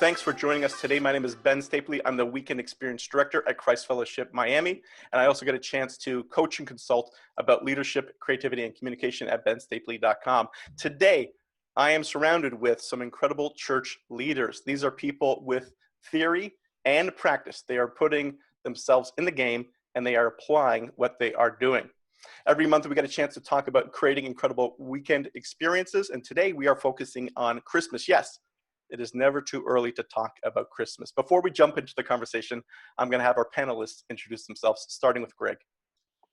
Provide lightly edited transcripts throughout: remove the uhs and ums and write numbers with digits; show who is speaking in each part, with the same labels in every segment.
Speaker 1: thanks for joining us today. My name is Ben Stapley. I'm the Weekend Experience Director at Christ Fellowship Miami, and I also get a chance to coach and consult about leadership, creativity, and communication at benstapley.com. Today, I am surrounded with some incredible church leaders. These are people with theory and practice. They are putting themselves in the game, and they are applying what they are doing. Every month, we get a chance to talk about creating incredible weekend experiences, and today we are focusing on Christmas. Yes, it is never too early to talk about Christmas. Before we jump into the conversation, I'm going to have our panelists introduce themselves, starting with Greg.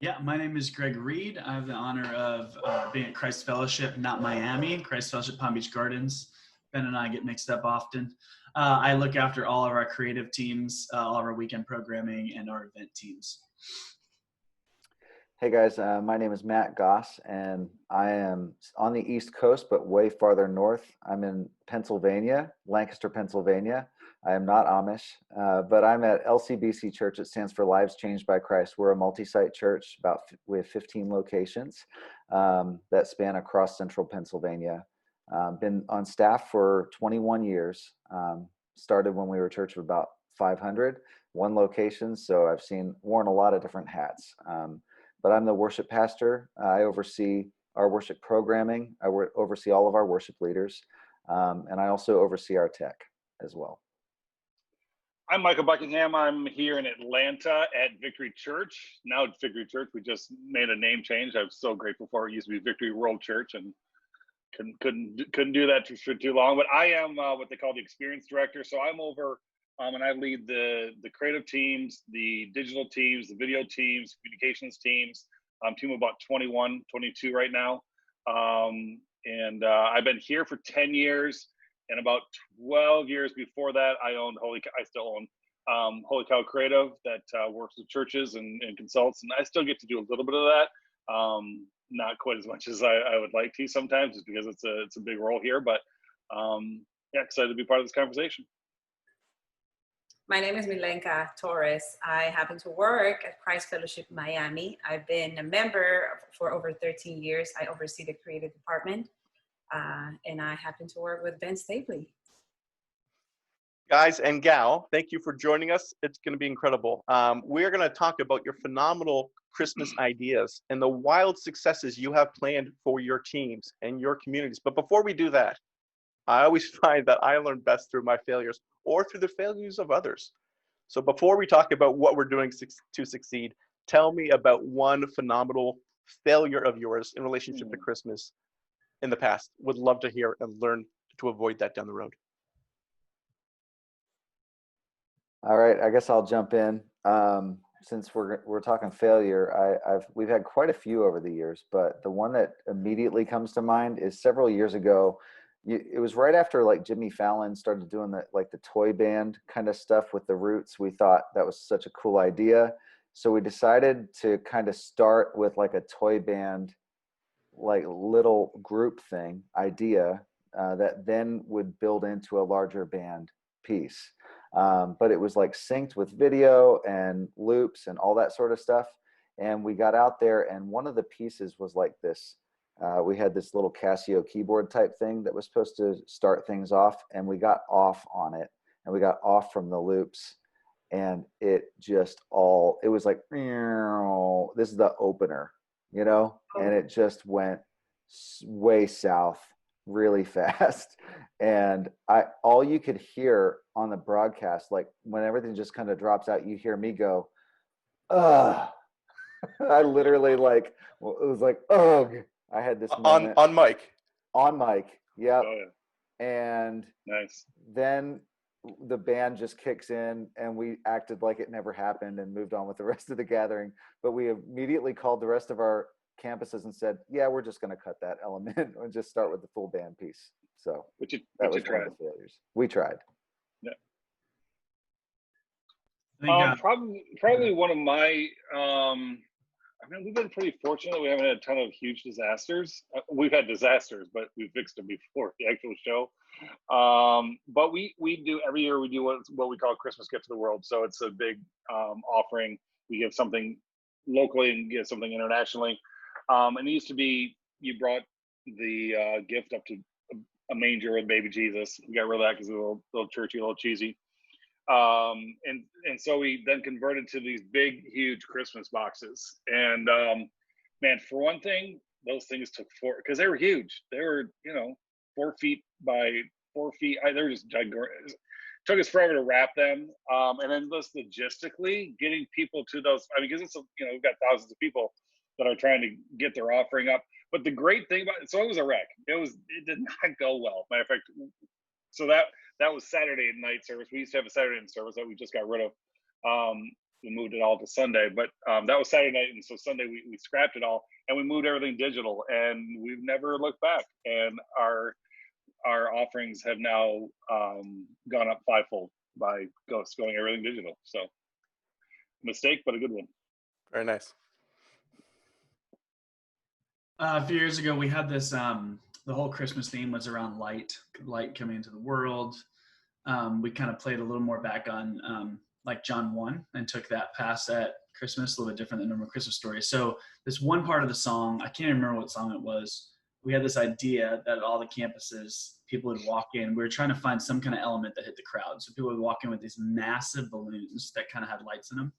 Speaker 2: Yeah, my name is Greg Reed. I have the honor of being at Christ Fellowship, not Miami, Christ Fellowship Palm Beach Gardens. Ben and I get mixed up often. I look after all of our creative teams, all of our weekend programming, and our event teams.
Speaker 3: Hey guys, my name is Matt Goss, and I am on the East Coast, but way farther north. I'm in Pennsylvania, Lancaster, Pennsylvania. I am not Amish, but I'm at LCBC Church. It stands for Lives Changed by Christ. We're a multi-site church. We have 15 locations that span across central Pennsylvania. Been on staff for 21 years. Started when we were a church of about 500, one location. So I've worn a lot of different hats. But I'm the worship pastor. I oversee our worship programming. I oversee all of our worship leaders. And I also oversee our tech as well.
Speaker 4: I'm Michael Buckingham. I'm here in Atlanta at Victory Church. Now it's Victory Church. We just made a name change. I'm so grateful for it. It used to be Victory World Church, and couldn't do that for too long. But I am what they call the experience director. So I'm over and I lead the creative teams, the digital teams, the video teams, communications teams. Team of about 21, 22 right now. And I've been here for 10 years. And about 12 years before that, I still own Holy Cow Creative that works with churches and consults. And I still get to do a little bit of that. Not quite as much as I would like to sometimes, just because it's a big role here. But yeah, excited to be part of this conversation.
Speaker 5: My name is Milenka Torres. I happen to work at Christ Fellowship Miami. I've been a member for over 13 years. I oversee the creative department, and I happen to work with Ben Stapley.
Speaker 1: Guys and gal, thank you for joining us. It's going to be incredible. We're going to talk about your phenomenal Christmas ideas and the wild successes you have planned for your teams and your communities. But before we do that, I always find that I learn best through my failures or through the failures of others. So before we talk about what we're doing to succeed, tell me about one phenomenal failure of yours in relationship to Christmas in the past. Would love to hear and learn to avoid that down the road.
Speaker 3: All right, I guess I'll jump in. Since we're talking failure, we've had quite a few over the years, but the one that immediately comes to mind is several years ago. It was right after like Jimmy Fallon started doing the toy band kind of stuff with the Roots. We thought that was such a cool idea. So we decided to kind of start with like a toy band, like little group thing idea that then would build into a larger band piece. But it was like synced with video and loops and all that sort of stuff. And we got out there, and one of the pieces was like this. We had this little Casio keyboard type thing that was supposed to start things off, and we got off on it, and we got off from the loops, and it was like, this is the opener, and it just went way south really fast. And all you could hear on the broadcast, like when everything just kind of drops out, you hear me go, ugh. I literally it was like, ugh. I had this moment
Speaker 1: on mic.
Speaker 3: On mic, yep.
Speaker 4: Oh, yeah.
Speaker 3: And
Speaker 4: Nice.
Speaker 3: Then the band just kicks in, and we acted like it never happened and moved on with the rest of the gathering. But we immediately called the rest of our campuses and said, "Yeah, we're just going to cut that element and just start with the full band piece." So that was one of the failures. We tried.
Speaker 4: Yeah. Probably one of my. We've been pretty fortunate. We haven't had a ton of huge disasters. We've had disasters, but we fixed them before the actual show. But we do every year. We do what we call Christmas Gift to the World. So it's a big offering. We give something locally and give something internationally. And it used to be you brought the gift up to a manger with baby Jesus. We got rid of that because it was a little churchy, a little cheesy. And so we then converted to these big, huge Christmas boxes. And man, for one thing, those things took because they were huge. They were, 4 feet by 4 feet. They were just gigantic. Took us forever to wrap them, and then just logistically getting people to those. I mean, because it's we've got thousands of people that are trying to get their offering up. But the great thing about it, so it was a wreck. It did not go well. Matter of fact, so that was Saturday night service. We used to have a Saturday night service that we just got rid of. We moved it all to Sunday, but that was Saturday night, and so Sunday we scrapped it all and we moved everything digital, and we've never looked back. And our offerings have now gone up fivefold by going everything digital. So mistake, but a good one.
Speaker 1: Very nice.
Speaker 2: A few years ago, we had this, the whole Christmas theme was around light coming into the world. We kind of played a little more back on like John 1 and took that past at Christmas, a little bit different than normal Christmas stories. So this one part of the song, I can't even remember what song it was. We had this idea that at all the campuses, people would walk in. We were trying to find some kind of element that hit the crowd. So people would walk in with these massive balloons that kind of had lights in them.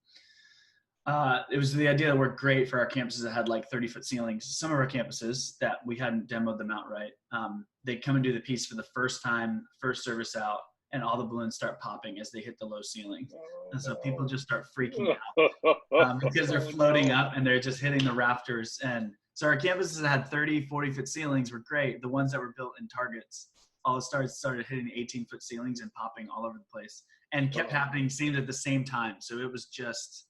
Speaker 2: It was the idea that worked great for our campuses that had like 30-foot ceilings. Some of our campuses that we hadn't demoed them out right, they'd come and do the piece for the first time, first service out, and all the balloons start popping as they hit the low ceiling. And so people just start freaking out because they're floating up and they're just hitting the rafters. And so our campuses that had 30, 40-foot ceilings were great. The ones that were built in Targets, all the stars started hitting 18-foot ceilings and popping all over the place, and kept happening, seemed at the same time. So it was just,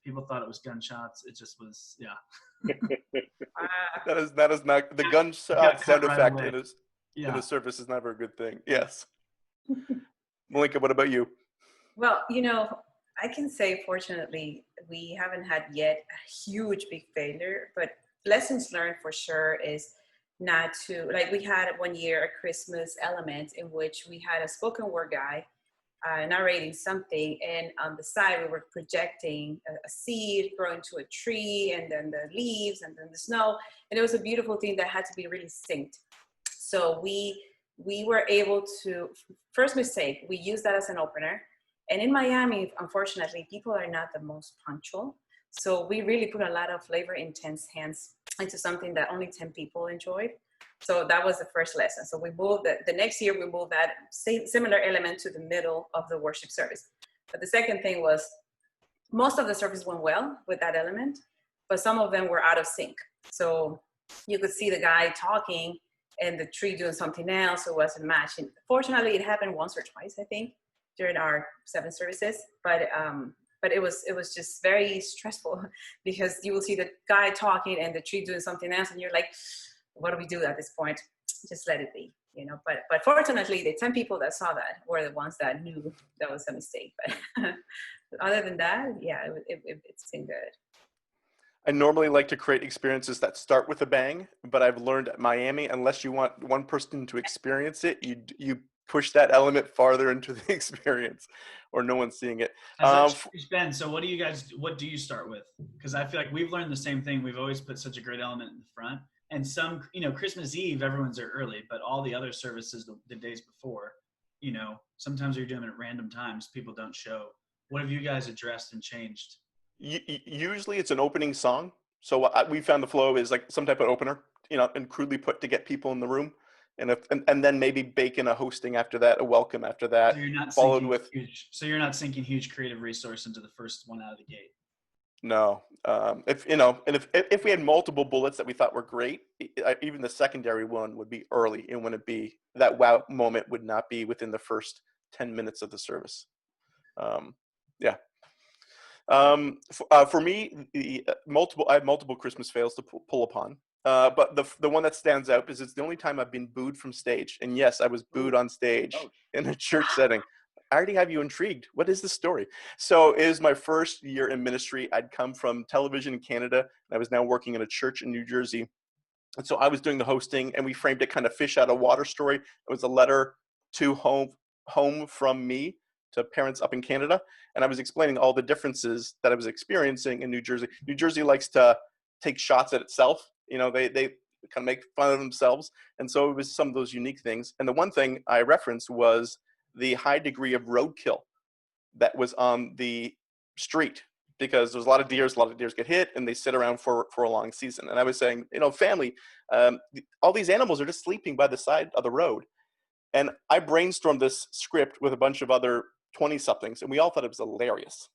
Speaker 2: people thought it was gunshots. It just was, yeah.
Speaker 1: That is not the gunshot sound effect in a service is never a good thing. Yes. Malika, what about you?
Speaker 5: Well, I can say, fortunately, we haven't had yet a huge big failure, but lessons learned for sure is not to, like, we had one year a Christmas element in which we had a spoken word guy narrating something, and on the side we were projecting a seed growing to a tree, and then the leaves, and then the snow, and it was a beautiful thing that had to be really synced. So we were able to, first mistake, we used that as an opener. And in Miami, unfortunately, people are not the most punctual. So we really put a lot of labor intense hands into something that only 10 people enjoyed. So that was the first lesson. So we moved the next year, we moved that similar element to the middle of the worship service. But the second thing was, most of the service went well with that element, but some of them were out of sync. So you could see the guy talking and the tree doing something else, so it wasn't matching. Fortunately, it happened once or twice, I think, during our 7 services. But it was just very stressful because you will see the guy talking and the tree doing something else, and you're like, what do we do at this point? Just let it be, But fortunately, the 10 people that saw that were the ones that knew that was a mistake. But other than that, yeah, it's been good.
Speaker 1: I normally like to create experiences that start with a bang, but I've learned at Miami, unless you want one person to experience it, you push that element farther into the experience, or no one's seeing it.
Speaker 2: Ben, so what do you start with? Because I feel like we've learned the same thing. We've always put such a great element in the front, and some, Christmas Eve, everyone's there early, but all the other services the days before, sometimes you're doing it at random times, people don't show. What have you guys addressed and changed?
Speaker 1: Usually it's an opening song. So we found the flow is like some type of opener, and crudely put to get people in the room. And then maybe bake in a hosting after that, a welcome after that,
Speaker 2: so you're not
Speaker 1: followed with.
Speaker 2: You're not sinking huge creative resource into the first one out of the gate.
Speaker 1: No, if we had multiple bullets that we thought were great, even the secondary one would be early. It wouldn't be that wow moment would not be within the first 10 minutes of the service. Yeah. For me, I have multiple Christmas fails to pull upon. But the one that stands out is it's the only time I've been booed from stage. And yes, I was booed on stage in a church setting. I already have you intrigued. What is the story? So it was my first year in ministry. I'd come from television in Canada, and I was now working in a church in New Jersey. And so I was doing the hosting, and we framed it kind of fish out of water story. It was a letter to home from me to parents up in Canada. And I was explaining all the differences that I was experiencing in New Jersey. New Jersey likes to take shots at itself. kind of make fun of themselves. And so it was some of those unique things. And the one thing I referenced was the high degree of roadkill that was on the street, because there's a lot of deers get hit and they sit around for a long season. And I was saying, family, all these animals are just sleeping by the side of the road. And I brainstormed this script with a bunch of other 20-somethings, and we all thought it was hilarious.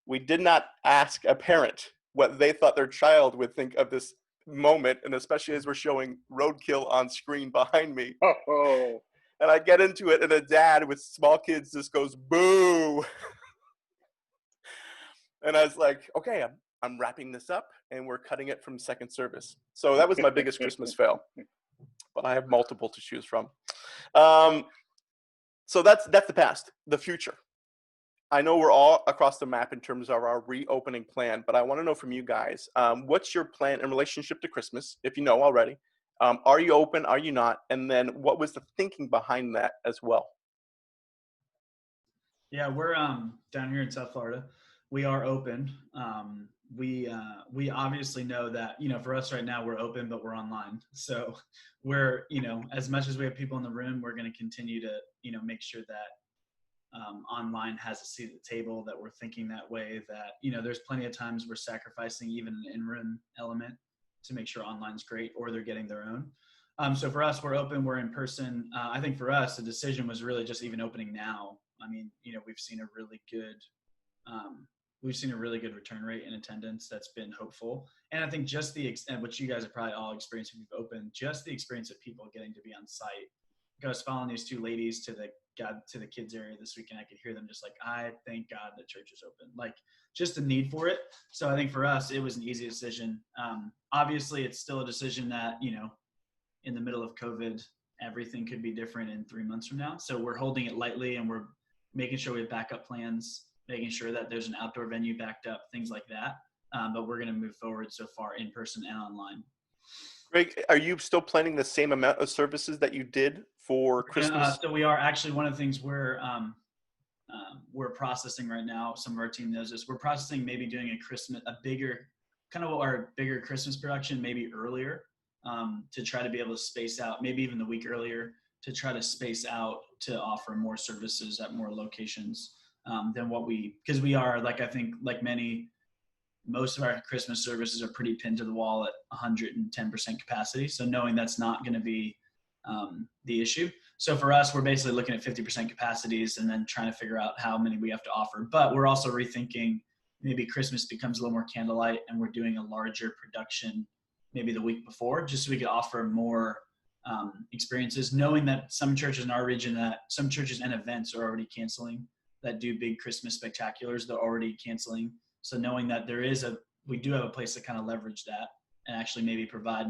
Speaker 1: We did not ask a parent what they thought their child would think of this moment, and especially as we're showing roadkill on screen behind me.
Speaker 4: Oh.
Speaker 1: And I get into it, and a dad with small kids just goes, boo. And I was like, okay, I'm wrapping this up, and we're cutting it from second service. So that was my biggest Christmas fail, but I have multiple to choose from. So that's the past. The future. I know we're all across the map in terms of our reopening plan, but I want to know from you guys, what's your plan in relationship to Christmas, if you know already? Are you open? Are you not? And then what was the thinking behind that as well?
Speaker 2: Yeah, we're down here in South Florida. We are open. We obviously know that, for us right now, we're open, but we're online. So we're, as much as we have people in the room, we're going to continue to, make sure that online has a seat at the table, that we're thinking that way, that, there's plenty of times we're sacrificing even an in-room element to make sure online's great, or they're getting their own. So for us, we're open, we're in person. I think for us, the decision was really just even opening now. I mean, we've seen a really good return rate in attendance that's been hopeful. And I think just the extent, which you guys have probably all experienced if you've opened, just the experience of people getting to be on site. I was following these two ladies to the kids area this week, and I could hear them just like, I thank God the church is open, like just the need for it. So I think for us, it was an easy decision. Obviously it's still a decision that, in the middle of COVID, everything could be different in 3 months from now. So we're holding it lightly, and we're making sure we have backup plans, making sure that there's an outdoor venue backed up, things like that. But we're going to move forward so far in person and online.
Speaker 1: Greg, are you still planning the same amount of services that you did for Christmas?
Speaker 2: So we are actually, one of the things we're processing right now, some of our team knows this, we're processing maybe doing a bigger Christmas production maybe earlier, to try to be able to space out, maybe even the week earlier, to try to space out to offer more services at more locations than because we are, like, I think like most of our Christmas services are pretty pinned to the wall at 110% capacity. So knowing that's not going to be the issue. So for us, we're basically looking at 50% capacities and then trying to figure out how many we have to offer. But we're also rethinking, maybe Christmas becomes a little more candlelight, and we're doing a larger production maybe the week before, just so we could offer more experiences, knowing that some churches in our region, that some churches and events are already canceling, that do big Christmas spectaculars, they're already canceling. So knowing that we do have a place to kind of leverage that, and actually maybe provide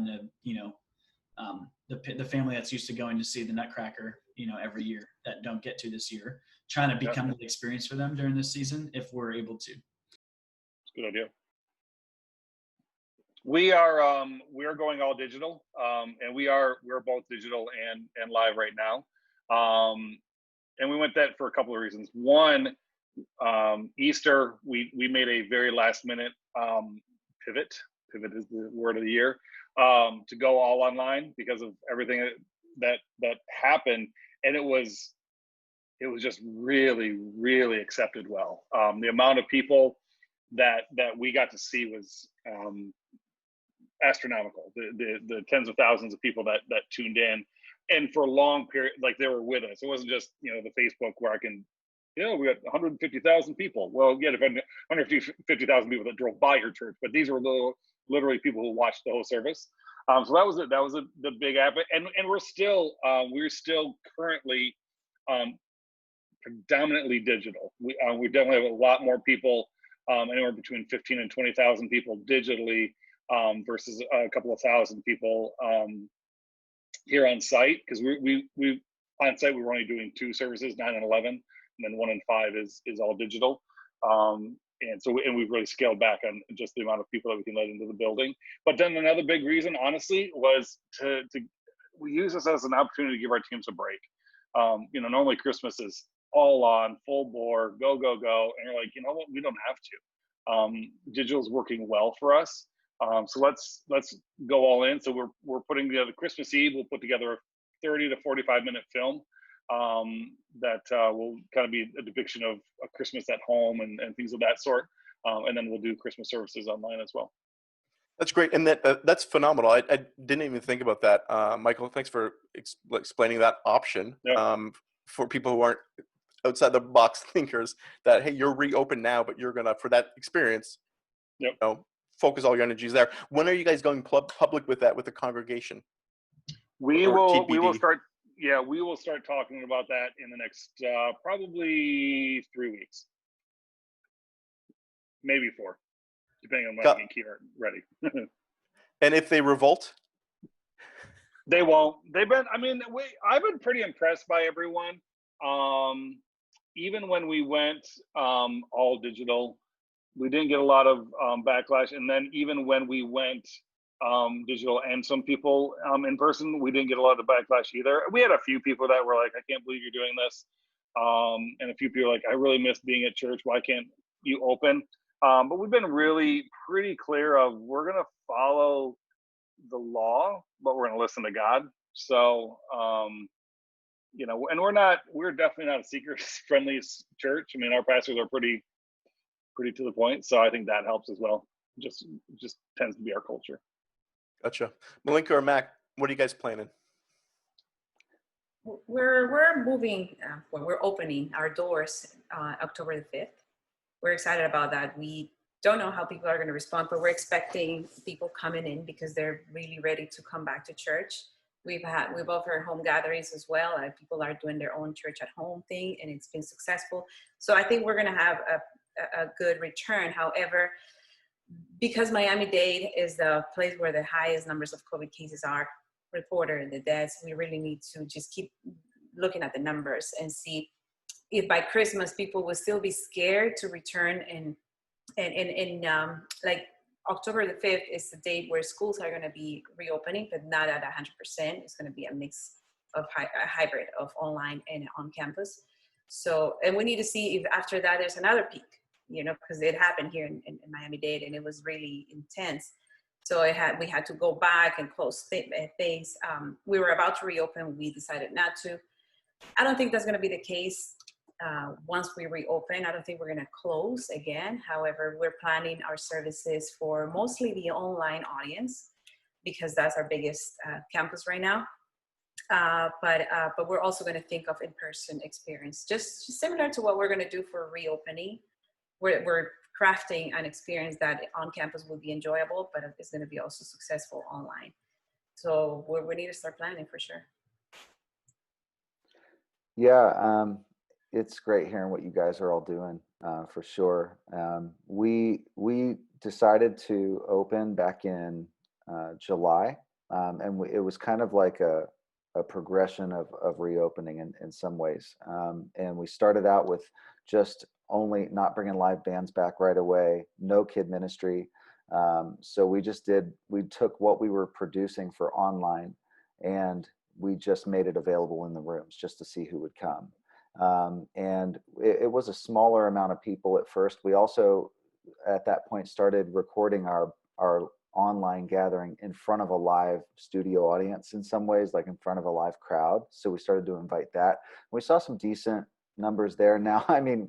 Speaker 2: the family that's used to going to see the Nutcracker, every year, that don't get to this year, trying to become the experience for them during this season, if we're able to.
Speaker 4: It's a good idea. We are going all digital, and we're both digital and live right now. And we went that for a couple of reasons. One, Easter, we made a very last minute pivot is the word of the year, to go all online because of everything that happened. And it was just really, really accepted well. The amount of people that we got to see was astronomical. The tens of thousands of people that tuned in, and for a long period, like, they were with us. It wasn't just the Facebook where I can, we got 150,000 people. Well, yeah, 150,000 people that drove by your church, but these were literally people who watched the whole service. So that was it. That was the big app, and we're still currently predominantly digital. We definitely have a lot more people, anywhere between 15 and 20,000 people digitally, versus a couple of thousand people here on site, because we on site we were only doing 2 services, 9 and 11, and then 1 and 5 is all digital. And so we've really scaled back on just the amount of people that we can let into the building. But then another big reason, honestly, was we use this as an opportunity to give our teams a break. Normally Christmas is all on, full bore, go, and you're like, you know what, we don't have to. Digital is working well for us. So let's go all in. So we're putting together Christmas Eve. We'll put together a 30 to 45-minute film that will kind of be a depiction of a Christmas at home and things of that sort. And then we'll do Christmas services online as well.
Speaker 1: That's great, and that's phenomenal. I didn't even think about that, Michael. Thanks for explaining that option for people who aren't outside the box thinkers. That hey, you're reopened now, but you're gonna for that experience, focus all your energies there. When are you guys going public with that with the congregation?
Speaker 4: We will start. Yeah, we will start talking about that in the next probably 3 weeks, maybe 4. Depending on when I get Kier ready.
Speaker 1: And if they revolt?
Speaker 4: They won't. I've been pretty impressed by everyone. Even when we went all digital, we didn't get a lot of backlash. And then even when we went digital and some people in person, we didn't get a lot of backlash either. We had a few people that were like, I can't believe you're doing this. And a few people like, I really miss being at church. Why can't you open? But we've been really pretty clear of we're going to follow the law, but we're going to listen to God. So, and we're definitely not a seeker-friendly church. I mean, our pastors are pretty to the point. So I think that helps as well. Just tends to be our culture.
Speaker 1: Gotcha. Malinka or Mac, what are you guys planning?
Speaker 5: We're moving, we're opening our doors October the 5th. We're excited about that. We don't know how people are going to respond, but we're expecting people coming in because they're really ready to come back to church. We've offered home gatherings as well. People are doing their own church at home thing, and it's been successful. So I think we're going to have a good return. However, because Miami-Dade is the place where the highest numbers of COVID cases are reported and the deaths, we really need to just keep looking at the numbers and see if by Christmas people will still be scared to return. And like October the 5th is the date where schools are going to be reopening, but not at 100%. It's going to be a mix of a hybrid of online and on campus. So, and we need to see if after that there's another peak, because it happened here in Miami-Dade and it was really intense. So we had to go back and close things. We were about to reopen. We decided not to. I don't think that's going to be the case. Once we reopen, I don't think we're going to close again. However, we're planning our services for mostly the online audience because that's our biggest campus right now. But we're also going to think of in-person experience, just similar to what we're going to do for reopening. We're crafting an experience that on campus will be enjoyable, but it's going to be also successful online. So we need to start planning for sure.
Speaker 3: Yeah, it's great hearing what you guys are all doing, for sure. We decided to open back in July, and it was kind of like a progression of reopening in some ways. And we started out with just only not bringing live bands back right away, no kid ministry. So we took what we were producing for online and we just made it available in the rooms just to see who would come. And it was a smaller amount of people at first. We also, at that point, started recording our online gathering in front of a live studio audience in some ways, like in front of a live crowd. So we started to invite that. We saw some decent numbers there. Now, I mean,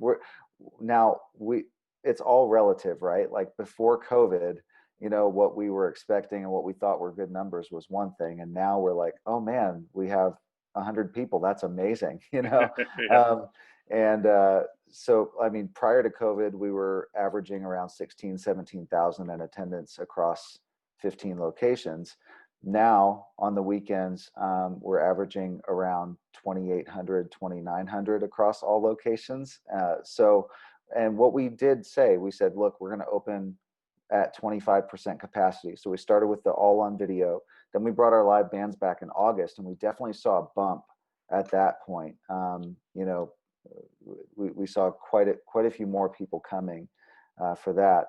Speaker 3: it's all relative, right? Like before COVID, what we were expecting and what we thought were good numbers was one thing. And now we're like, oh man, we have 100 people. That's amazing, Yeah. So, I mean, prior to COVID, we were averaging around 17,000 in attendance across 15 locations. Now on the weekends, we're averaging around 2,800, 2,900 across all locations. And what we did say, we said, look, we're going to open at 25% capacity. So we started with the all on video. Then we brought our live bands back in August, and we definitely saw a bump at that point. We saw quite a few more people coming for that.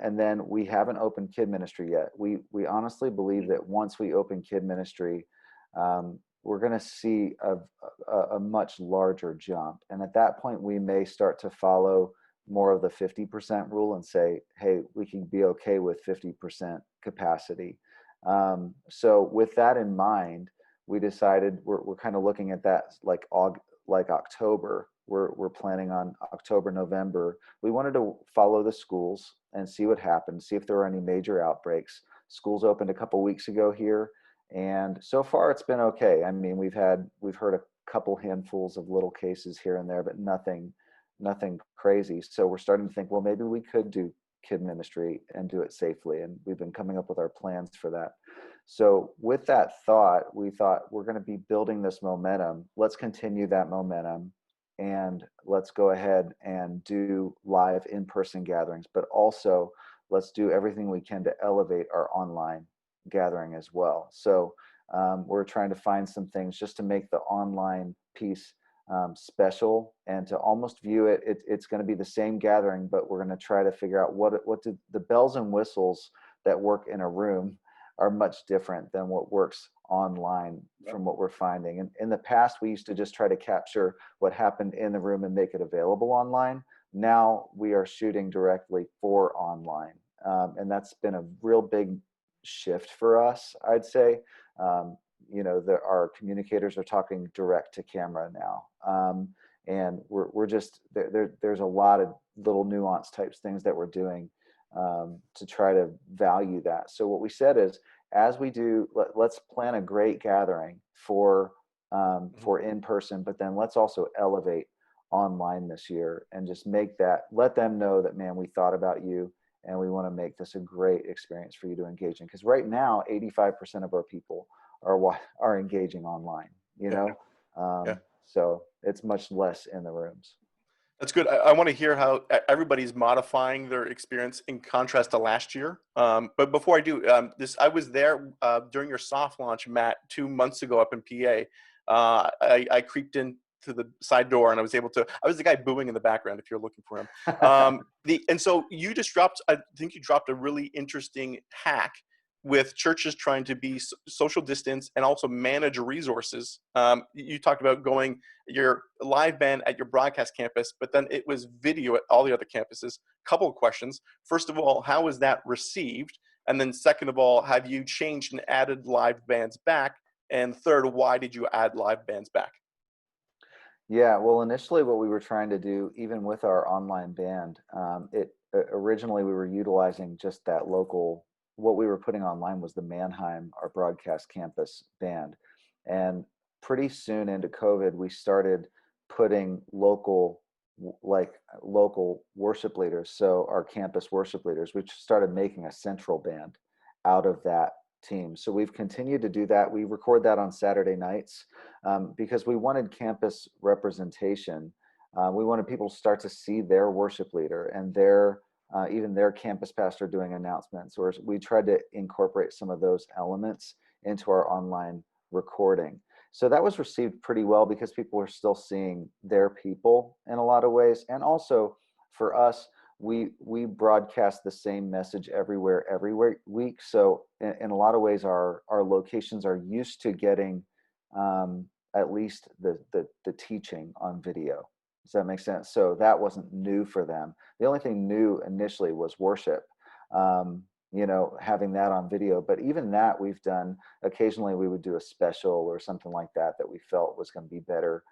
Speaker 3: And then we haven't opened kid ministry yet. We honestly believe that once we open kid ministry, we're going to see a much larger jump. And at that point, we may start to follow more of the 50% rule and say, hey, we can be okay with 50% capacity. So with that in mind, we decided we're kind of looking at that like October. We're planning on October, November. We wanted to follow the schools and see what happened, see if there were any major outbreaks. Schools opened a couple weeks ago here, and so far it's been okay. I mean, we've heard a couple handfuls of little cases here and there, but nothing crazy. So we're starting to think, well, maybe we could do kid ministry and do it safely. And we've been coming up with our plans for that. So with that thought, we thought we're going to be building this momentum. Let's continue that momentum and let's go ahead and do live in-person gatherings, but also let's do everything we can to elevate our online gathering as well. So we're trying to find some things just to make the online piece special and to almost view it's going to be the same gathering, but we're going to try to figure out what do the bells and whistles that work in a room are much different than what works online from what we're finding. And in the past, we used to just try to capture what happened in the room and make it available online. Now we are shooting directly for online. And that's been a real big shift for us, I'd say. Our communicators are talking direct to camera now. And we're just, there's a lot of little nuance types things that we're doing to try to value that. So what we said is, as we do, let's plan a great gathering for in person, but then let's also elevate online this year and just let them know that, man, we thought about you and we want to make this a great experience for you to engage in. Because right now, 85% of our people are engaging online, so it's much less in the rooms.
Speaker 1: That's good. I want to hear how everybody's modifying their experience in contrast to last year. But before I do I was there during your soft launch, Matt, 2 months ago up in PA. I creeped in to the side door and I was the guy booing in the background if you're looking for him. And so I think you dropped a really interesting hack with churches trying to be social distance and also manage resources. You talked about going your live band at your broadcast campus, but then it was video at all the other campuses. Couple of questions. First of all, how was that received? And then second of all, have you changed and added live bands back? And third, why did you add live bands back?
Speaker 3: Yeah, well, initially what we were trying to do, even with our online band, originally we were utilizing just that local. What we were putting online was the Mannheim, our broadcast campus band. And pretty soon into COVID, we started putting local worship leaders. So our campus worship leaders, we started making a central band out of that team. So we've continued to do that. We record that on Saturday nights because we wanted campus representation. We wanted people to start to see their worship leader and even their campus pastor doing announcements, or we tried to incorporate some of those elements into our online recording. So that was received pretty well because people were still seeing their people in a lot of ways. And also for us, we broadcast the same message every week. So in a lot of ways, our locations are used to getting at least the teaching on video. Does that make sense? So that wasn't new for them. The only thing new initially was worship, having that on video. But even that we've done, occasionally we would do a special or something like that we felt was going to be better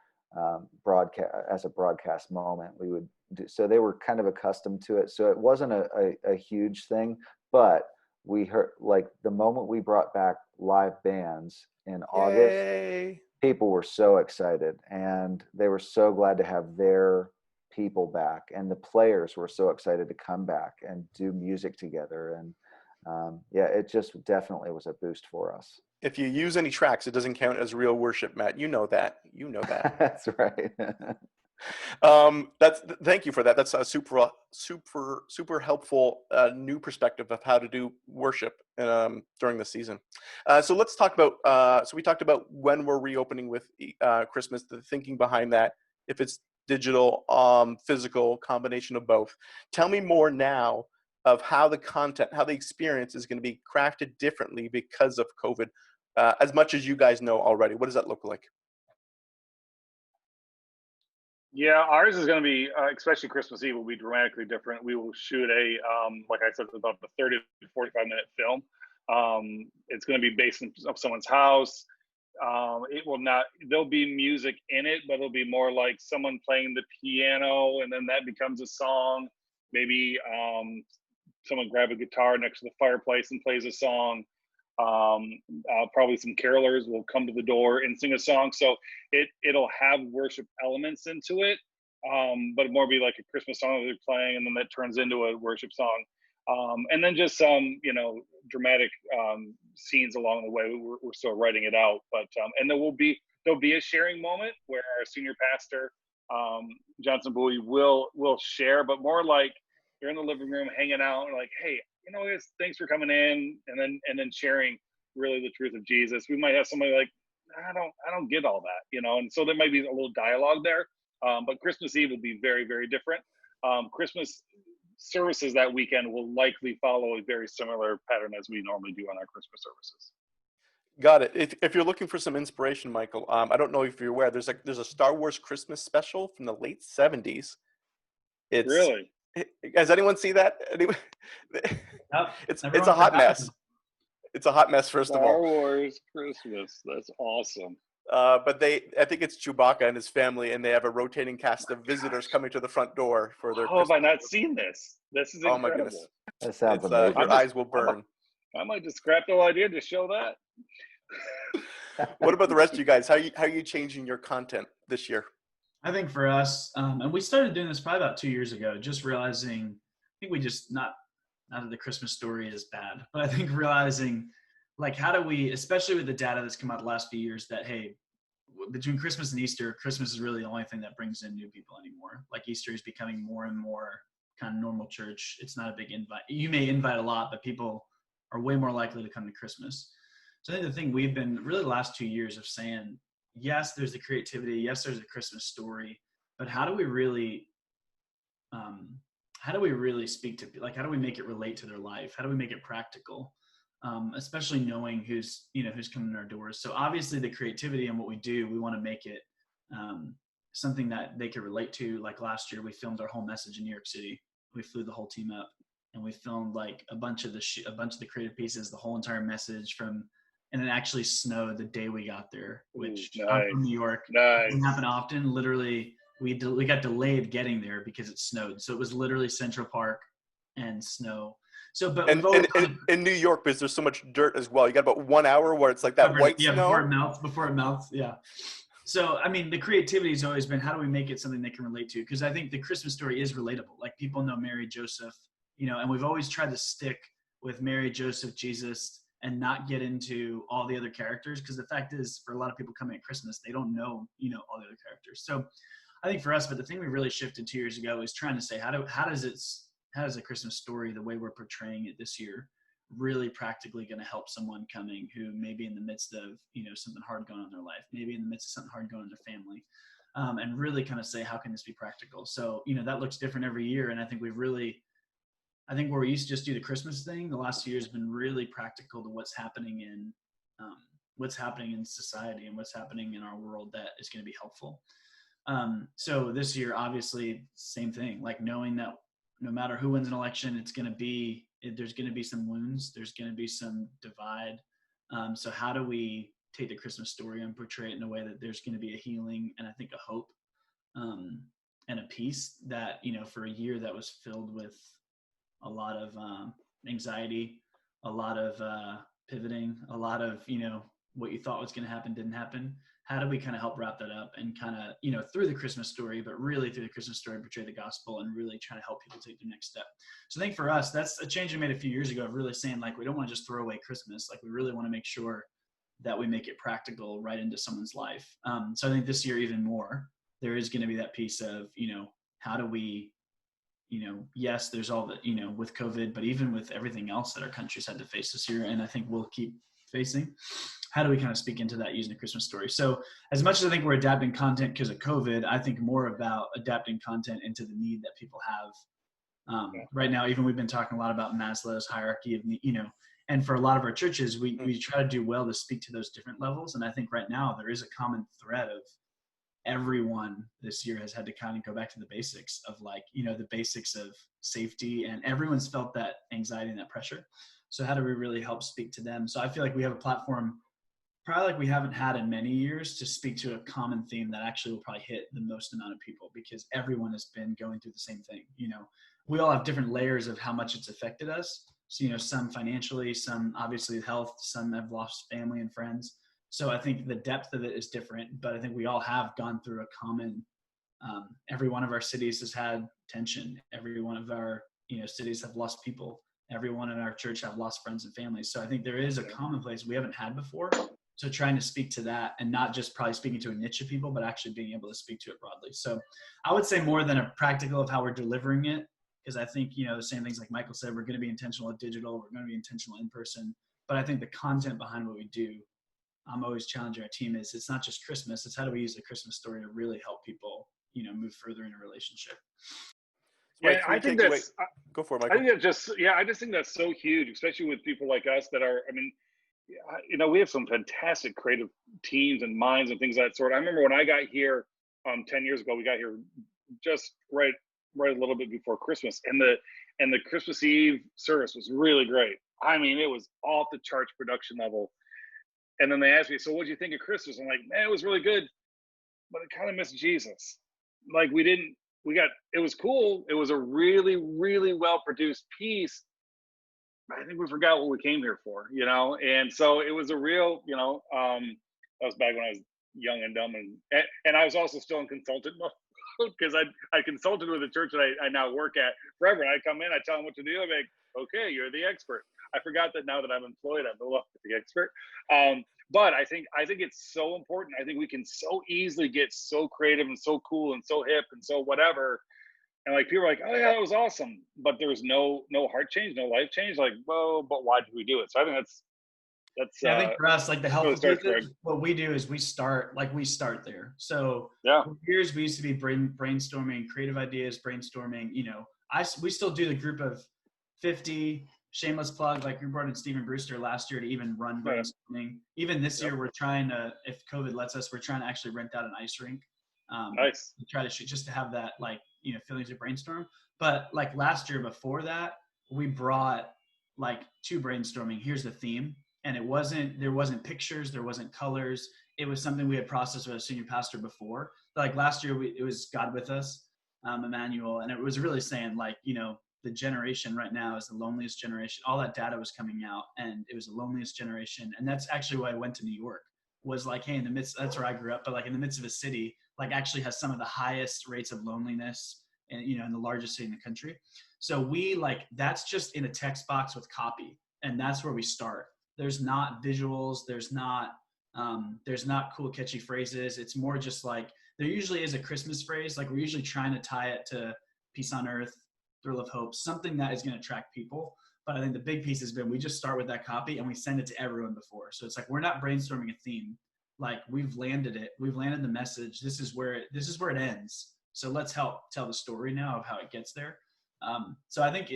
Speaker 3: broadcast as a broadcast moment. We would do, so they were kind of accustomed to it. So it wasn't a huge thing, but we heard, like, the moment we brought back live bands in August, people were so excited and they were so glad to have their people back, and the players were so excited to come back and do music together. And it just definitely was a boost for us.
Speaker 1: If you use any tracks, it doesn't count as real worship, Matt. You know that.
Speaker 3: That's right.
Speaker 1: Thank you for that. That's a super helpful new perspective of how to do worship during the season. So let's talk about. So we talked about when we're reopening with Christmas, the thinking behind that. If it's digital, physical, combination of both. Tell me more now of how the content, how the experience is going to be crafted differently because of COVID. As much as you guys know already, what does that look like?
Speaker 4: Yeah, ours is going to be, especially Christmas Eve, will be dramatically different. We will shoot like I said, about a 30 to 45-minute film. It's going to be based in of someone's house. It will not, there'll be music in it, but it'll be more like someone playing the piano, and then that becomes a song. Maybe someone grab a guitar next to the fireplace and plays a song. Probably some carolers will come to the door and sing a song. So it'll have worship elements into it, but more be like a Christmas song that they're playing, and then that turns into a worship song. And then just some, dramatic scenes along the way. We're still writing it out, but and there'll be a sharing moment where our senior pastor, Johnson Bowie, will share, but more like you're in the living room hanging out, and like, hey, thanks for coming in, and then sharing really the truth of Jesus. We might have somebody like, I don't get all that, and so there might be a little dialogue there. But Christmas Eve will be very, very different. Christmas services that weekend will likely follow a very similar pattern as we normally do on our Christmas services.
Speaker 1: Got it. If you're looking for some inspiration, Michael, I don't know if you're aware, there's a Star Wars Christmas special from the late 70s.
Speaker 4: Really?
Speaker 1: Has anyone see that?
Speaker 2: Nope,
Speaker 1: it's a hot mess. It's a hot mess, first of all.
Speaker 4: Star Wars Christmas. That's awesome.
Speaker 1: But I think it's Chewbacca and his family, and they have a rotating cast of visitors coming to the front door for their.
Speaker 4: How have I not seen this? This is incredible.
Speaker 1: Oh my goodness!
Speaker 3: That sounds amazing.
Speaker 1: Your eyes will burn.
Speaker 4: I might just scrap the whole idea to show that.
Speaker 1: What about the rest of you guys? How are you changing your content this year?
Speaker 2: I think for us, and we started doing this probably about 2 years ago, just realizing, I think we just, not that the Christmas story is bad, but I think realizing, like, how do we, especially with the data that's come out the last few years, that, hey, between Christmas and Easter, Christmas is really the only thing that brings in new people anymore. Like, Easter is becoming more and more kind of normal church. It's not a big invite. You may invite a lot, but people are way more likely to come to Christmas. So I think the thing we've been really the last 2 years of saying, yes, there's the creativity. Yes, there's a Christmas story, but how do we really speak to, like, how do we make it relate to their life? How do we make it practical? Especially knowing who's coming in our doors. So obviously the creativity and what we do, we want to make it something that they could relate to. Like last year, we filmed our whole message in New York City. We flew the whole team up, and we filmed like a bunch of the creative pieces, the whole entire message and it actually snowed the day we got there, which I'm from New York.
Speaker 4: Nice.
Speaker 2: Doesn't happen often. Literally, we got delayed getting there because it snowed. So it was literally Central Park and snow. So, but
Speaker 1: in New York, because there's so much dirt as well, you got about 1 hour where it's like that white snow.
Speaker 2: Before it melts. Yeah. So, I mean, the creativity has always been, how do we make it something they can relate to? Because I think the Christmas story is relatable. Like, people know Mary, Joseph, and we've always tried to stick with Mary, Joseph, Jesus, and not get into all the other characters. Because the fact is, for a lot of people coming at Christmas, they don't know, all the other characters. So I think for us, but the thing we really shifted 2 years ago is trying to say, how does a Christmas story, the way we're portraying it this year, really practically going to help someone coming who may be in the midst of, something hard going on in their life, maybe in the midst of something hard going on in their family, and really kind of say, how can this be practical? So, that looks different every year. And I think where we used to just do the Christmas thing, the last 2 years have been really practical to what's happening in society and what's happening in our world that is going to be helpful. So this year, obviously, same thing, like knowing that no matter who wins an election, there's going to be some wounds, there's going to be some divide. So how do we take the Christmas story and portray it in a way that there's going to be a healing and I think a hope, and a peace that, for a year that was filled with a lot of anxiety, a lot of pivoting, a lot of, what you thought was going to happen didn't happen. How do we kind of help wrap that up and kind of, through the Christmas story, but really through the Christmas story, portray the gospel and really try to help people take their next step. So I think for us, that's a change we made a few years ago of really saying, like, we don't want to just throw away Christmas. Like, we really want to make sure that we make it practical right into someone's life. So I think this year, even more, there is going to be that piece of, how do we, yes, there's all the, with COVID, but even with everything else that our country's had to face this year, and I think we'll keep facing, how do we kind of speak into that using the Christmas story? So as much as I think we're adapting content because of COVID, I think more about adapting content into the need that people have. Right now, even we've been talking a lot about Maslow's hierarchy of, and for a lot of our churches, we try to do well to speak to those different levels. And I think right now there is a common thread of everyone this year has had to kind of go back to the basics of like, the basics of safety, and everyone's felt that anxiety and that pressure. So how do we really help speak to them? So I feel like we have a platform probably like we haven't had in many years to speak to a common theme that actually will probably hit the most amount of people, because everyone has been going through the same thing. We all have different layers of how much it's affected us. So, some financially, some obviously health, some have lost family and friends. So I think the depth of it is different, but I think we all have gone through a common, every one of our cities has had tension. Every one of our, cities have lost people. Everyone in our church have lost friends and families. So I think there is a commonplace we haven't had before. So trying to speak to that, and not just probably speaking to a niche of people, but actually being able to speak to it broadly. So I would say more than a practical of how we're delivering it, because I think, the same things like Michael said, we're going to be intentional at digital, we're going to be intentional in person. But I think the content behind what we do, I'm always challenging our team, is it's not just Christmas, it's how do we use the Christmas story to really help people, move further in a relationship.
Speaker 4: Yeah, I think that's,
Speaker 1: go for it, Michael.
Speaker 4: I just think that's so huge, especially with people like us that are, we have some fantastic creative teams and minds and things of that sort. I remember when I got here 10 years ago, we got here just right a little bit before Christmas, and the Christmas Eve service was really great. It was off the charts production level. And then they asked me, so what did you think of Christmas? I'm like, man, it was really good, but it kind of missed Jesus. Like it was cool. It was a really, really well-produced piece. I think we forgot what we came here for, And so it was a real, that was back when I was young and dumb, and I was also still in consultant mode, because I consulted with the church that I now work at forever. I come in, I tell them what to do. I'm like, okay, you're the expert. I forgot that now that I'm employed, I'm no longer the expert. But I think it's so important. I think we can so easily get so creative and so cool and so hip and so whatever. And like people are like, oh yeah, that was awesome. But there's no heart change, no life change. Like, well, but why did we do it? So I think that's
Speaker 2: I think for us, like the health of Jesus, what we do is we start there. So for years we used to be brainstorming creative ideas, brainstorming, we still do the group of 50. Shameless plug, like we brought in Stephen Brewster last year to even run brainstorming. Even this year, we're trying to, if COVID lets us, we're trying to actually rent out an ice rink.
Speaker 4: Nice.
Speaker 2: To try to shoot, just to have that, like, feelings of brainstorm. But like last year before that, we brought like to brainstorming, here's the theme. And there wasn't pictures, there wasn't colors. It was something we had processed with a senior pastor before. Like last year, it was God with us, Emmanuel. And it was really saying like, the generation right now is the loneliest generation. All that data was coming out, and it was the loneliest generation. And that's actually why I went to New York, was like, hey, in the midst, that's where I grew up, but like in the midst of a city, like actually has some of the highest rates of loneliness, and in the largest city in the country. So that's just in a text box with copy. And that's where we start. There's not visuals. There's not cool, catchy phrases. It's more just like, there usually is a Christmas phrase. Like we're usually trying to tie it to peace on earth, thrill of hope, something that is going to attract people. But I think the big piece has been, we just start with that copy and we send it to everyone before. So it's like, we're not brainstorming a theme. Like we've landed it. We've landed the message. This is where it ends. So let's help tell the story now of how it gets there. So I think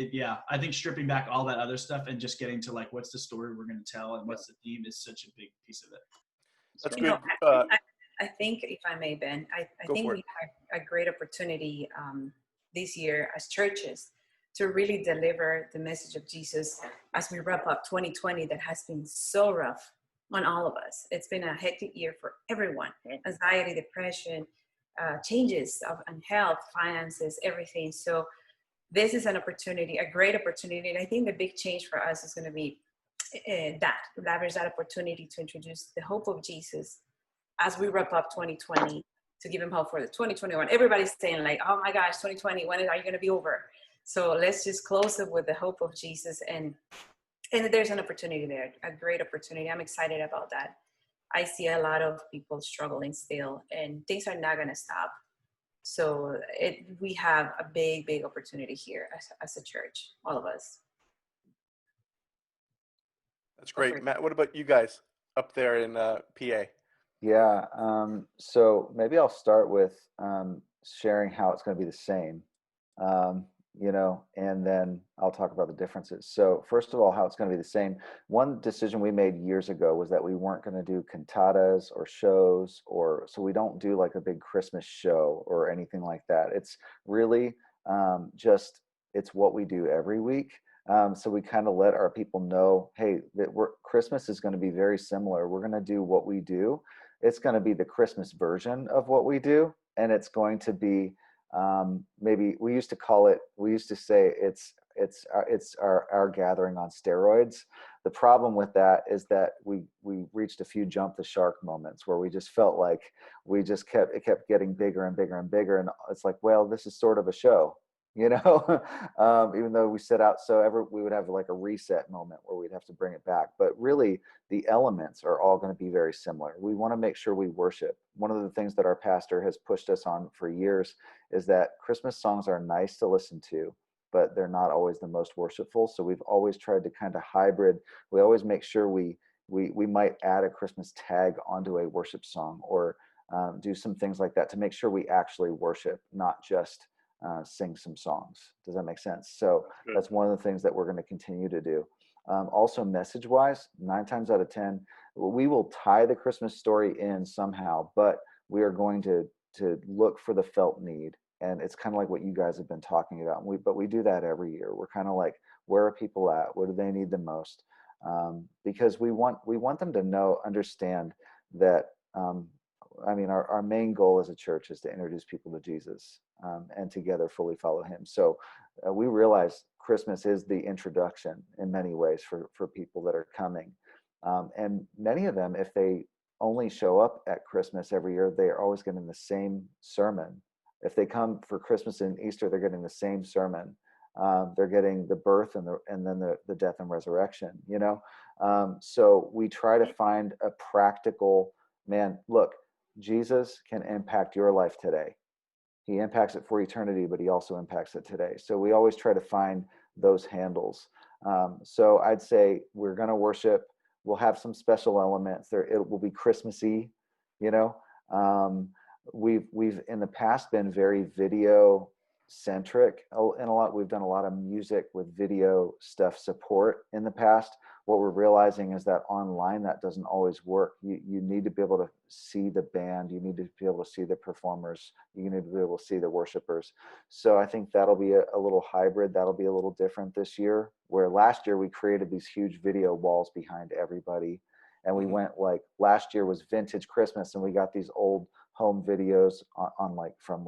Speaker 2: I think stripping back all that other stuff and just getting to like, what's the story we're going to tell and what's the theme is such a big piece of it.
Speaker 1: That's good.
Speaker 5: I think, if I may, Ben, I think we have a great opportunity this year as churches to really deliver the message of Jesus as we wrap up 2020 that has been so rough on all of us. It's been a hectic year for everyone. Anxiety, depression, changes in health, finances, everything. So this is an opportunity, a great opportunity. And I think the big change for us is going to be leverage that opportunity to introduce the hope of Jesus as we wrap up 2020, to give him hope for the 2021. Everybody's saying like, oh my gosh, 2020, when are you going to be over? So let's just close it with the hope of Jesus. And there's an opportunity there, a great opportunity. I'm excited about that. I see a lot of people struggling still, and things are not going to stop. So we have a big, big opportunity here as a church, all of us.
Speaker 1: That's great. Matt, what about you guys up there in PA?
Speaker 3: Yeah. So maybe I'll start with sharing how it's going to be the same, and then I'll talk about the differences. So first of all, how it's going to be the same. One decision we made years ago was that we weren't going to do cantatas or shows, so we don't do like a big Christmas show or anything like that. It's really just, it's what we do every week. So we kind of let our people know, hey, that Christmas is going to be very similar. We're going to do what we do. It's going to be the Christmas version of what we do. And it's going to be, maybe we used to say it's our gathering on steroids. The problem with that is that we reached a few jump the shark moments where we just felt like it kept getting bigger and bigger and bigger. And it's like, well, this is sort of a show, even though we set out, we would have like a reset moment where we'd have to bring it back. But really the elements are all going to be very similar. We want to make sure we worship. One of the things that our pastor has pushed us on for years is that Christmas songs are nice to listen to, but they're not always the most worshipful. So we've always tried to kind of hybrid. We always make sure we might add a Christmas tag onto a worship song, or do some things like that to make sure we actually worship, not just sing some songs. Does that make sense? So that's one of the things that we're going to continue to do. Also, message wise, 9 times out of 10, we will tie the Christmas story in somehow, but we are going to look for the felt need. And it's kind of like what you guys have been talking about. But we do that every year. We're kind of like, where are people at? What do they need the most? Because we want them to understand that, our main goal as a church is to introduce people to Jesus, and together fully follow him. So we realize Christmas is the introduction in many ways for people that are coming. And many of them, if they only show up at Christmas every year, they are always getting the same sermon. If they come for Christmas and Easter, they're getting the same sermon. They're getting the birth and then the death and resurrection, So we try to find a practical, look, Jesus can impact your life today. He impacts it for eternity, but he also impacts it today. So we always try to find those handles. So I'd say we're going to worship. We'll have some special elements there. It will be Christmassy, We've in the past been very video centric and we've done a lot of music with video stuff support in the past. What we're realizing is that online that doesn't always work. You need to be able to see the band, you need to be able to see the performers, you need to be able to see the worshipers. So I think that'll be a little hybrid. That'll be a little different this year, where last year we created these huge video walls behind everybody. And we went last year was vintage Christmas, and we got these old home videos from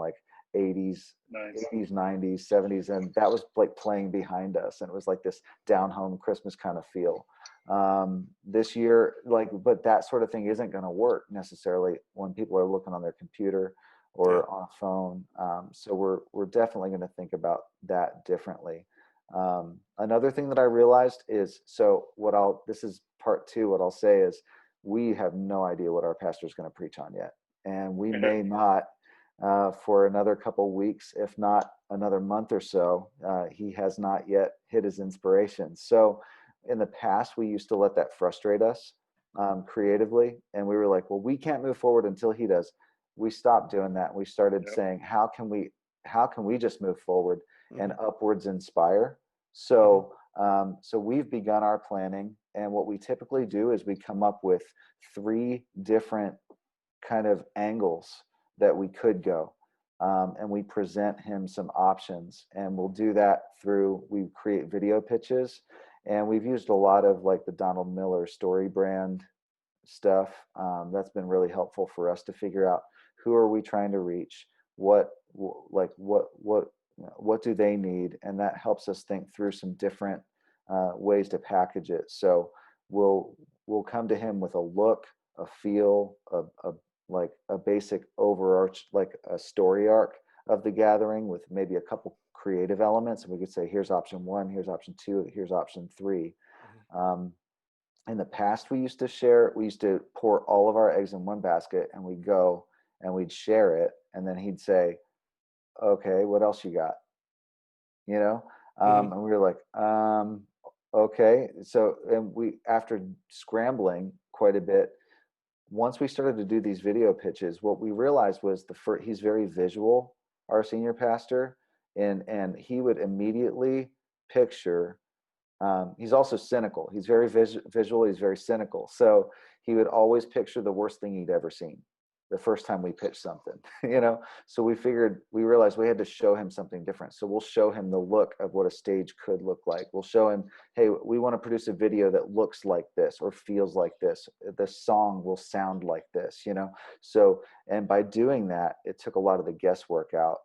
Speaker 3: 80s, nice. 80s, 90s, 70s, and that was playing behind us, and it was like this down home Christmas kind of feel. This year, but that sort of thing isn't going to work necessarily when people are looking on their computer or on a phone. So we're definitely going to think about that differently. Another thing that I realized is, this is part 2. What I'll say is, we have no idea what our pastor is going to preach on yet, and we may not for another couple weeks, if not another month or so. He has not yet hit his inspiration. So in the past, we used to let that frustrate us creatively, and we were like, well, we can't move forward until he does. We stopped doing that. We started saying, how can we just move forward and upwards inspire? So so we've begun our planning, and what we typically do is we come up with 3 different kind of angles that we could go, and we present him some options, and we'll do that we create video pitches, and we've used a lot of the Donald Miller story brand stuff. That's been really helpful for us to figure out who are we trying to reach, what do they need, and that helps us think through some different ways to package it. So we'll come to him with a look, a feel, a basic overarch, a story arc of the gathering with maybe a couple creative elements, and we could say, here's option 1, here's option 2, here's option 3. In the past, we used to pour all of our eggs in one basket, and we'd go and we'd share it, and then he'd say, okay, what else you got? And we were like, okay. So, and after scrambling quite a bit, once we started to do these video pitches, what we realized was he's very visual, our senior pastor, and he would immediately picture, he's also cynical. He's very visual. He's very cynical. So he would always picture the worst thing he'd ever seen the first time we pitched something, So we realized we had to show him something different. So we'll show him the look of what a stage could look like. We'll show him, hey, we want to produce a video that looks like this or feels like this. The song will sound like this, So, and by doing that, it took a lot of the guesswork out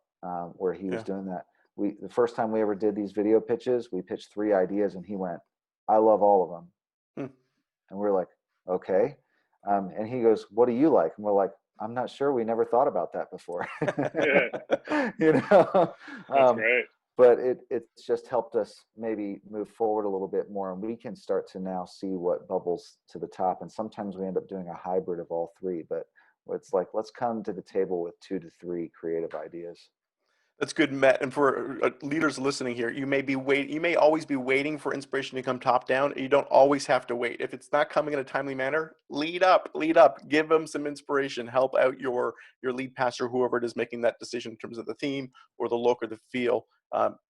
Speaker 3: where he was doing that. The first time we ever did these video pitches, we pitched 3 ideas and he went, I love all of them. And we're like, okay. And he goes, what do you like? And we're like, I'm not sure. We never thought about that before.
Speaker 4: That's great.
Speaker 3: But it's just helped us maybe move forward a little bit more, and we can start to now see what bubbles to the top. And sometimes we end up doing a hybrid of all 3, but it's like, let's come to the table with 2 to 3 creative ideas.
Speaker 1: That's good, Matt. And for leaders listening here, you may always be waiting for inspiration to come top down. You don't always have to wait. If it's not coming in a timely manner, lead up, give them some inspiration, help out your lead pastor, whoever it is making that decision in terms of the theme or the look or the feel.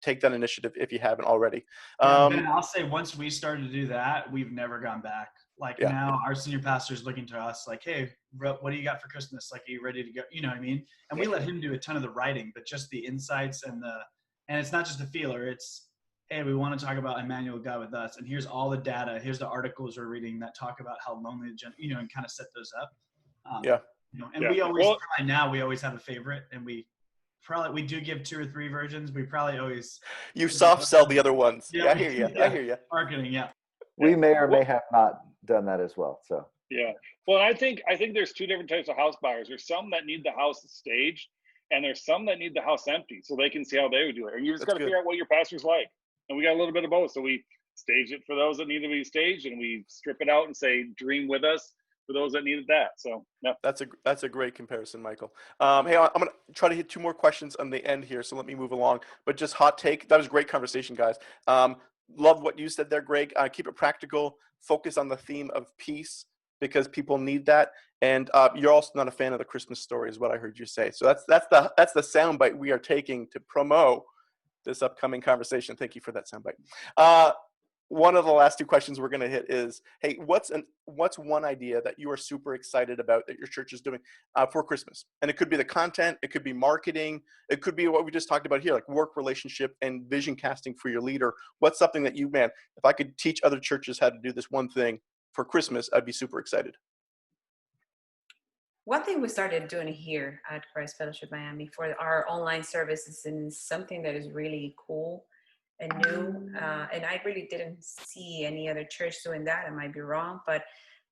Speaker 1: Take that initiative if you haven't already.
Speaker 2: Ben, I'll say once we started to do that, we've never gone back. Now our senior pastor is looking to us like, hey, what do you got for Christmas? Like, are you ready to go? You know what I mean? And we let him do a ton of the writing, but just the insights and it's not just a feeler. It's, hey, we want to talk about Emmanuel, God with us. And here's all the data. Here's the articles we're reading that talk about how lonely, and kind of set those up. We always, we always have a favorite, and we do give 2 or 3 versions. We probably always.
Speaker 1: You soft sell the other ones. Yeah, I hear you. I hear you.
Speaker 2: Marketing, yeah.
Speaker 3: We may or may have not done that as well. So.
Speaker 4: Yeah. Well, I think there's 2 different types of house buyers. There's some that need the house staged, and there's some that need the house empty so they can see how they would do it. And you just got to figure out what your pastor's like. And we got a little bit of both. So we stage it for those that need to be staged, and we strip it out and say, dream with us for those that needed that. So yeah.
Speaker 1: That's a great comparison, Michael. Hey, I'm going to try to hit 2 more questions on the end here. So let me move along, but just hot take. That was a great conversation, guys. Love what you said there, Greg. Keep it practical. Focus on the theme of peace because people need that. And you're also not a fan of the Christmas story, is what I heard you say. So that's the soundbite we are taking to promote this upcoming conversation. Thank you for that soundbite. One of the last 2 questions we're going to hit is, hey, what's one idea that you are super excited about that your church is doing for Christmas? And it could be the content, it could be marketing, it could be what we just talked about here, like work relationship and vision casting for your leader. What's something that if I could teach other churches how to do this one thing for Christmas, I'd be super excited.
Speaker 5: One thing we started doing here at Christ Fellowship Miami for our online services and something that is really cool and new, and I really didn't see any other church doing that. I might be wrong, but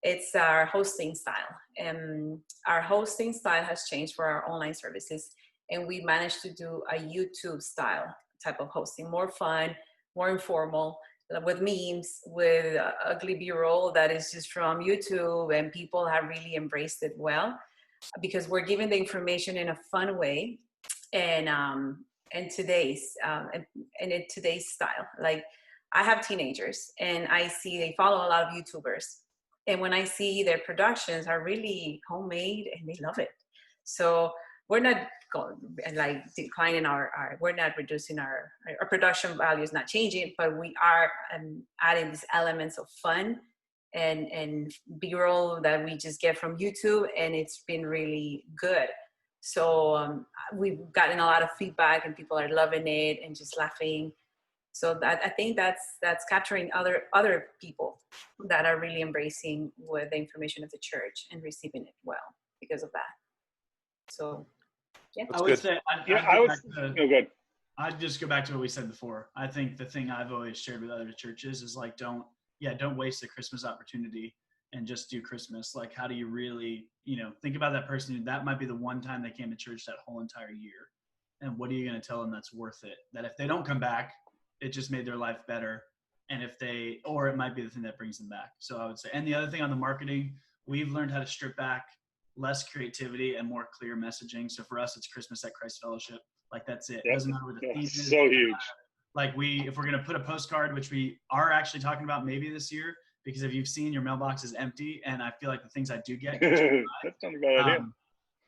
Speaker 5: it's our hosting style. Our hosting style has changed for our online services, and we managed to do a YouTube style type of hosting, more fun, more informal, with memes, with ugly B-roll that is just from YouTube, and people have really embraced it well because we're giving the information in a fun way and in today's style. Like, I have teenagers and I see they follow a lot of YouTubers, and when I see their productions are really homemade and they love it. So we're not declining we're not reducing our production value is not changing, but we are adding these elements of fun and B-roll that we just get from YouTube, and it's been really good. So we've gotten a lot of feedback and people are loving it and just laughing. So I think that's capturing other people that are really embracing with the information of the church and receiving it well because of that. So yeah,
Speaker 2: I would say I'd just go back to what we said before. I think the thing I've always shared with other churches is like, don't waste the Christmas opportunity and just do Christmas. Like, how do you really, think about that person that might be the one time they came to church that whole entire year. And what are you going to tell them that's worth it? That if they don't come back, it just made their life better. And or it might be the thing that brings them back. So I would say, and the other thing on the marketing, we've learned how to strip back less creativity and more clear messaging. So for us, it's Christmas at Christ Fellowship. Like, that's it. It doesn't matter what the theme is.
Speaker 4: So huge.
Speaker 2: Like if we're going to put a postcard, which we are actually talking about maybe this year, because if you've seen, your mailbox is empty, and I feel like the things I do get.
Speaker 4: That's not a bad idea.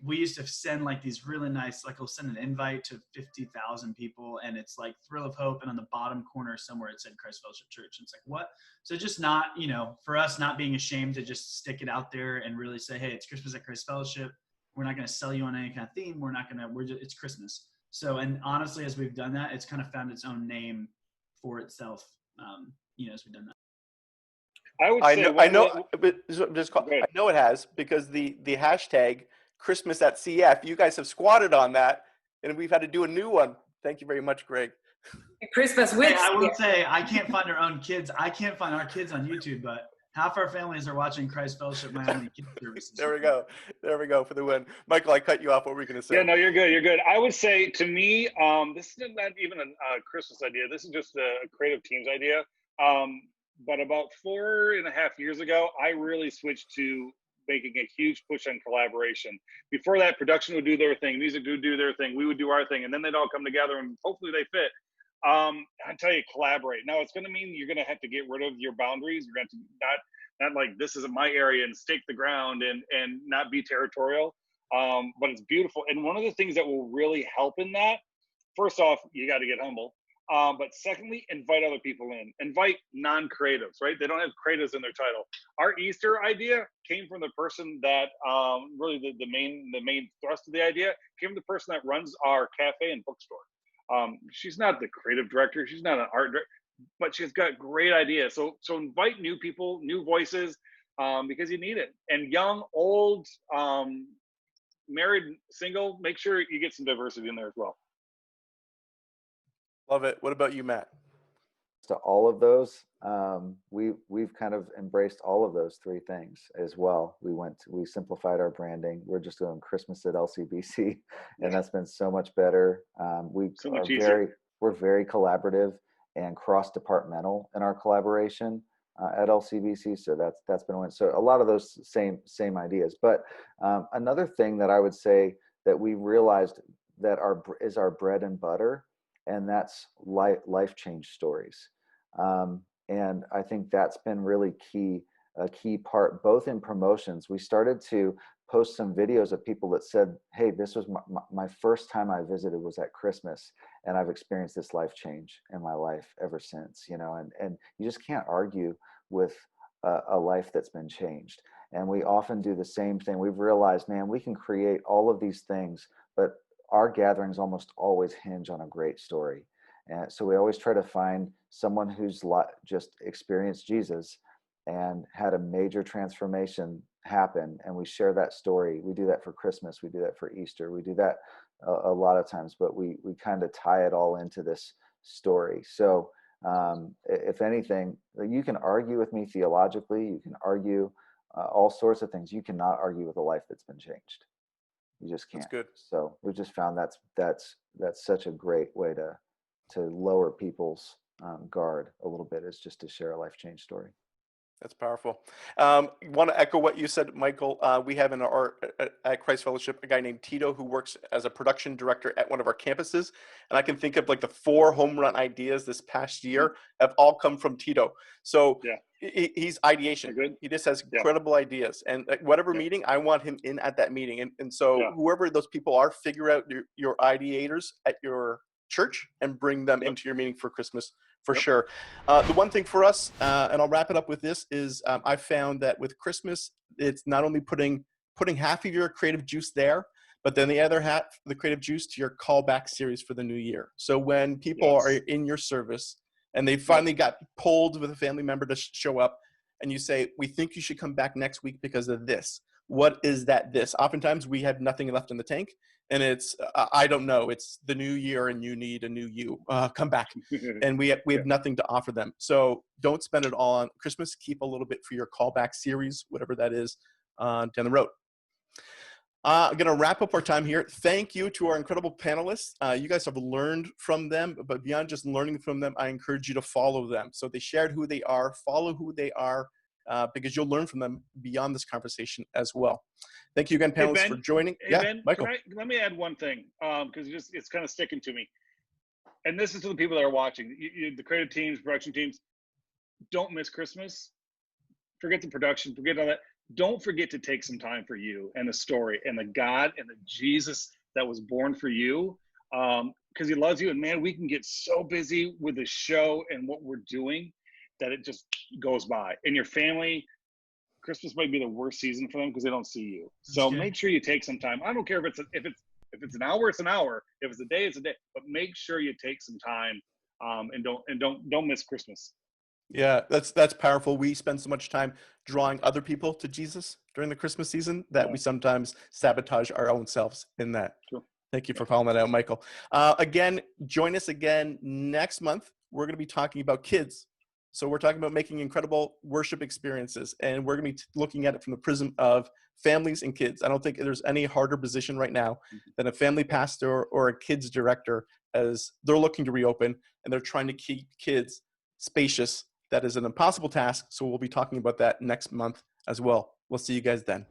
Speaker 2: we used to send like these really nice, like we'll send an invite to 50,000 people and it's like Thrill of Hope. And on the bottom corner somewhere it said Christ Fellowship Church. And it's like, what? So just not, for us not being ashamed to just stick it out there and really say, hey, it's Christmas at Christ Fellowship. We're not going to sell you on any kind of theme. It's Christmas. So, and honestly, as we've done that, it's kind of found its own name for itself, as we've done that.
Speaker 4: I would say
Speaker 1: I know it has, because the hashtag Christmas at CF, you guys have squatted on that, and we've had to do a new one. Thank you very much, Greg.
Speaker 5: Christmas with.
Speaker 2: Hey, I will say I can't find our own kids. I can't find our kids on YouTube, but half our families are watching Christ Fellowship Miami Kids Services.
Speaker 1: There we go for the win. Michael, I cut you off. What were you going to say?
Speaker 4: Yeah, no, you're good. I would say, to me, this is not even a Christmas idea. This is just a creative teams idea. But about 4.5 years ago, I really switched to making a huge push on collaboration. Before that, production would do their thing, music would do their thing, we would do our thing, and then they'd all come together and hopefully they fit. I tell you, collaborate. Now, it's going to mean you're going to have to get rid of your boundaries. You're going to not like, this isn't my area, and stake the ground and not be territorial. But it's beautiful. And one of the things that will really help in that, first off, you got to get humble. But secondly, invite other people in. Invite non-creatives, right? They don't have creatives in their title. Our Easter idea came from the person that really the main thrust of the idea came from the person that runs our cafe and bookstore. She's not the creative director. She's not an art director, but she's got great ideas. So invite new people, new voices, because you need it. And young, old, married, single, make sure you get some diversity in there as well.
Speaker 1: Love it. What about you, Matt?
Speaker 3: To all of those, we've kind of embraced all of those three things as well. We simplified our branding. We're just doing Christmas at LCBC, and that's been so much better. We're very collaborative and cross-departmental in our collaboration at LCBC. So that's been one. So a lot of those same ideas. But another thing that I would say that we realized that is our bread and butter, and that's life change stories. And I think that's been really a key part, both in promotions. We started to post some videos of people that said, hey, this was my first time I visited was at Christmas, and I've experienced this life change in my life ever since, and you just can't argue with a life that's been changed. And we often do the same thing. We've realized, man, we can create all of these things, but our gatherings almost always hinge on a great story. And so we always try to find someone who's just experienced Jesus and had a major transformation happen, and we share that story. We do that for Christmas. We do that for Easter. We do that a lot of times, but we kind of tie it all into this story. So if anything, you can argue with me theologically. You can argue all sorts of things. You cannot argue with a life that's been changed. You just can't.
Speaker 1: That's good.
Speaker 3: So we just found that's such a great way to lower people's guard a little bit, is just to share a life change story.
Speaker 1: That's powerful. Want to echo what you said, Michael. We have at Christ Fellowship a guy named Tito who works as a production director at one of our campuses, and I can think of like the 4 home run ideas this past year have all come from Tito. So he's ideation. He just has incredible ideas, and at whatever meeting, I want him in at that meeting. And so whoever those people are, figure out your ideators at your church and bring them into your meeting for Christmas. For sure. The one thing for us, and I'll wrap it up with this, is I found that with Christmas, it's not only putting half of your creative juice there, but then the other half, the creative juice, to your callback series for the new year. So when people are in your service and they finally got pulled with a family member to show up, and you say, we think you should come back next week because of this. What is that this? Oftentimes we have nothing left in the tank. And it's, I don't know, it's the new year and you need a new you. Come back. And we have nothing to offer them. So don't spend it all on Christmas. Keep a little bit for your callback series, whatever that is, down the road. I'm going to wrap up our time here. Thank you to our incredible panelists. You guys have learned from them, but beyond just learning from them, I encourage you to follow them. So they shared who they are, follow who they are, because you'll learn from them beyond this conversation as well. Thank you again, panelists, for joining.
Speaker 4: Ben,
Speaker 1: Michael.
Speaker 4: Let me add one thing, because it's kind of sticking to me. And this is to the people that are watching, the creative teams, production teams. Don't miss Christmas. Forget the production. Forget all that. don't forget to take some time for you and the story and the God and the Jesus that was born for you, because he loves you. And man, we can get so busy with the show and what we're doing that it just goes by. And your family, Christmas might be the worst season for them because they don't see you. So make sure you take some time. I don't care if it's an hour, it's an hour. If it's a day, it's a day. But make sure you take some time, and don't miss Christmas.
Speaker 1: Yeah, that's powerful. We spend so much time drawing other people to Jesus during the Christmas season that we sometimes sabotage our own selves in that.
Speaker 4: Sure.
Speaker 1: Thank you for calling that out, Michael. Again, join us again next month. We're going to be talking about kids. So we're talking about making incredible worship experiences, and we're going to be looking at it from the prism of families and kids. I don't think there's any harder position right now than a family pastor or a kids director, as they're looking to reopen and they're trying to keep kids spacious. That is an impossible task. So we'll be talking about that next month as well. We'll see you guys then.